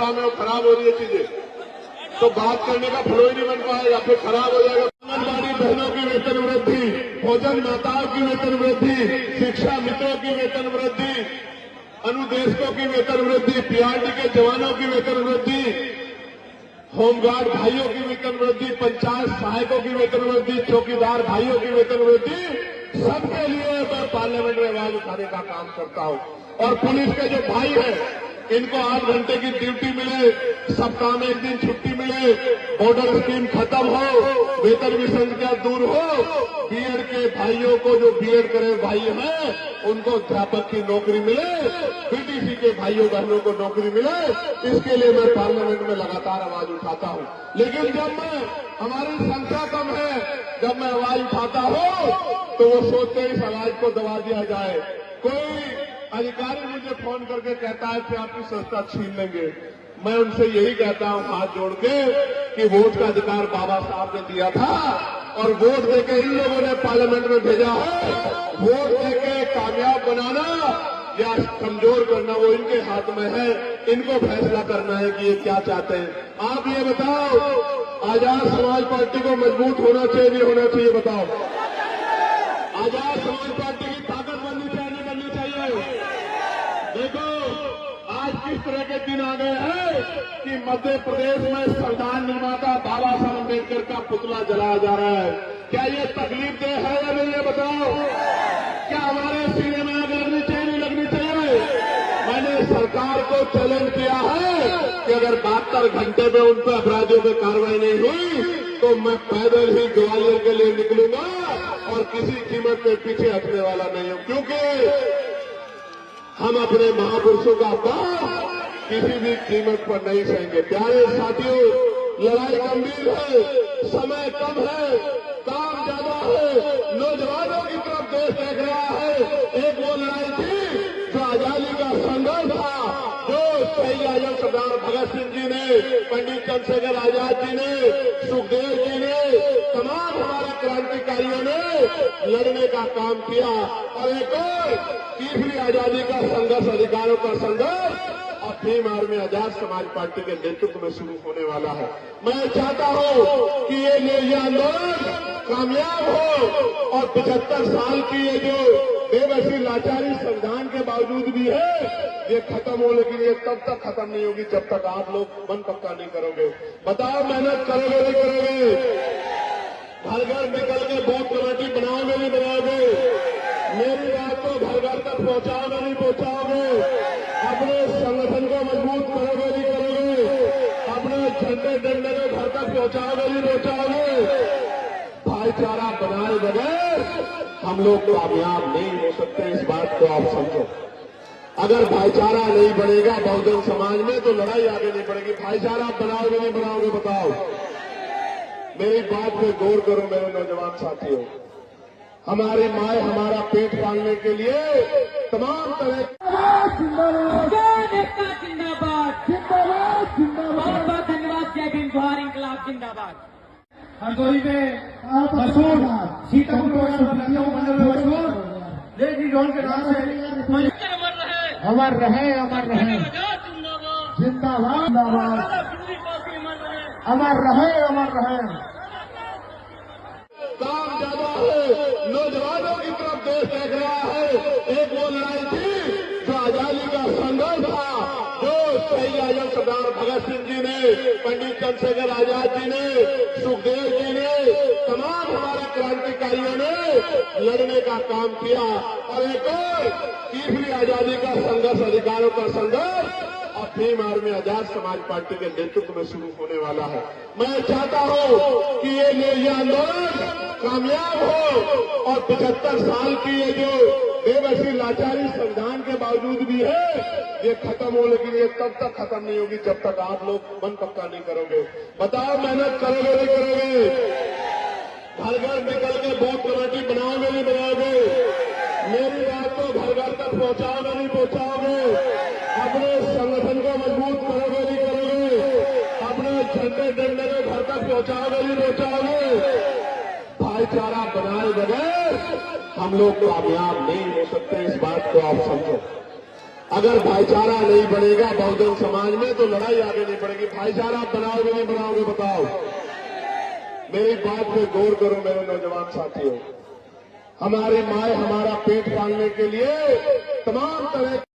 काम है वो खराब हो रही है चीजें, तो बात करने का फ्लो ही नहीं बन पाएगा, फिर खराब हो जाएगा। आंगनबाड़ी बहनों की वेतन वृद्धि, भोजन माताओं की वेतन वृद्धि, शिक्षा मित्रों की वेतन वृद्धि, अनुदेशकों की वेतन वृद्धि, पीआरडी के जवानों की वेतन वृद्धि, होमगार्ड भाइयों की वेतन वृद्धि, पंचायत सहायकों की वेतन वृद्धि, चौकीदार भाइयों की वेतन वृद्धि, सबके लिए मैं पार्लियामेंट में आवाज उठाने का काम करता हूं। और पुलिस के जो भाई हैं इनको 8 घंटे की ड्यूटी मिले, सप्ताह में 1 दिन छुट्टी मिले, बॉर्डर स्कीम खत्म हो, वेतन विसंख्या दूर हो, बीएड के भाइयों को जो बीएड करे भाई हैं उनको अध्यापक की नौकरी मिले, बीटीसी के भाइयों बहनों को नौकरी मिले, इसके लिए मैं पार्लियामेंट में लगातार आवाज उठाता हूं। लेकिन जब हमारी संख्या कम है, जब मैं आवाज उठाता हूं तो वो सोचते हैं इस आवाज को दबा दिया जाए। कोई अधिकारी मुझे फोन करके कहता है कि आपकी संस्था छीन लेंगे। मैं उनसे यही कहता हूं हाथ जोड़ के कि वोट का अधिकार बाबा साहब ने दिया था और वोट देके इन लोगों ने पार्लियामेंट में भेजा है। वोट देके कामयाब बनाना या कमजोर करना वो इनके हाथ में है, इनको फैसला करना है कि ये क्या चाहते हैं। आप ये बताओ, आजाद समाज पार्टी को मजबूत होना चाहिए नहीं होना चाहिए, बताओ। आजाद समाज पार्टी की ताकत बननी चाहिए नहीं बननी चाहिए। देखो आज किस तरह के दिन आ गए हैं कि मध्य प्रदेश में संविधान निर्माता बाबा साहब अम्बेडकर का पुतला जलाया जा रहा है। क्या ये तकलीफ दे है या नहीं, ये बताओ। क्या हमारे सीने में आग लगनी चाहिए नहीं लगनी चाहिए? मैंने सरकार को चैलेंज किया है कि अगर 72 घंटे में उन पर अपराधियों पर कार्रवाई नहीं हुई तो मैं पैदल ही ग्वालियर के लिए निकलूंगा और किसी कीमत पे पीछे हटने वाला नहीं हूं, क्योंकि हम अपने महापुरुषों का अपमान किसी भी कीमत पर नहीं सहेंगे। प्यारे साथियों, लड़ाई गंभीर है, समय कम है, काम ज्यादा है, नौजवानों की तरफ देश देख रहा है। एक वो लड़ाई थी जो आजादी का संघर्ष था, जो शहीद आजम सरदार भगत सिंह जी ने, पंडित चंद्रशेखर आजाद जी ने, सुखदेव जी ने, तमाम हमारे क्रांतिकारियों ने लड़ने का काम किया। और एक और तीसरी आजादी का संघर्ष, अधिकारों का संघर्ष अब भीम आर्मी आजाद समाज पार्टी के नेतृत्व में शुरू होने वाला है। मैं चाहता हूं कि ये आंदोलन कामयाब हो और 75 साल की ये जो बेबसी लाचारी संविधान के बावजूद भी है ये खत्म हो, लेकिन ये तब तक खत्म नहीं होगी जब तक आप लोग मन पक्का नहीं करोगे। बताओ मेहनत करोगे नहीं करोगे? घर घर निकल के बूथ कमेटी बनाओगे नहीं बनाओगे? मेरी बात को घर घर तक पहुंचाओगे नहीं पहुंचाओगे? अपने संगठन को मजबूत करोगे नहीं करोगे? अपने झंडे डंडे को घर तक पहुंचाओगे नहीं पहुंचाओगे? भाईचारा बनाए बगैर हम लोग कामयाब नहीं हो सकते, इस बात को आप समझो। अगर भाईचारा नहीं बनेगा बहुजन समाज में तो लड़ाई आगे नहीं बढ़ेगी। भाईचारा बनाओगे नहीं बनाओगे, बताओ। मेरी बात पे गौर करो मेरे नौजवान साथियों। हमारी माए हमारा पेट पालने के लिए तमाम तरह जिंदाबाद जिंदाबाद बहुत बहुत धन्यवाद। जय भीम, जोहार, इंकलाब जिंदाबाद। हरदोई में मशहूर सीतापुर मंडल में मशहूर लेडी जोन के नाम से अमर रहे अमर रहे जिंदाबाद जिंदाबाद अमर रहे अमर रहे। काम ज्यादा है, नौजवानों की तरफ देश देख रहा है। एक वो लड़ाई थी जो आजादी का संघर्ष था, जो शहीद आजम सरदार भगत सिंह जी ने, पंडित चंद्रशेखर आजाद जी ने, सुखदेव जी ने, तमाम हमारे क्रांतिकारियों ने लड़ने का काम किया। और एक और तीसरी आजादी का संघर्ष, अधिकारों का संघर्ष अब भीम आर्मी आजाद समाज पार्टी के नेतृत्व में शुरू होने वाला है। मैं चाहता हूं कि ये आंदोलन कामयाब हो और 75 साल की ये जो बेबसी लाचारी संविधान के बावजूद भी है ये खत्म हो, लेकिन ये तब तक खत्म नहीं होगी जब तक आप लोग मन पक्का नहीं करोगे। बताओ मेहनत करोगे नहीं करोगे? घर घर निकल के बूथ कमेटी बनाओगे नहीं बनाओगे? मेरी बात को घर घर तक पहुंचाओगे नहीं पहुंचाओगे? अपने संगठन को मजबूत करोगे नहीं करोगे? अपने झंडे डंडे को घर तक पहुंचाओगे नहीं पहुंचाओगे? भाईचारा बनाए बगैर हम लोग कामयाब नहीं हो सकते, इस बात को आप समझो। अगर भाईचारा नहीं बनेगा बहुजन समाज में तो लड़ाई आगे नहीं बढ़ेगी। भाईचारा बनाओगे नहीं बनाओगे बताओ? मेरी बात पे गौर करो मेरे नौजवान साथियों। हमारी माए हमारा पेट पालने के लिए तमाम तरह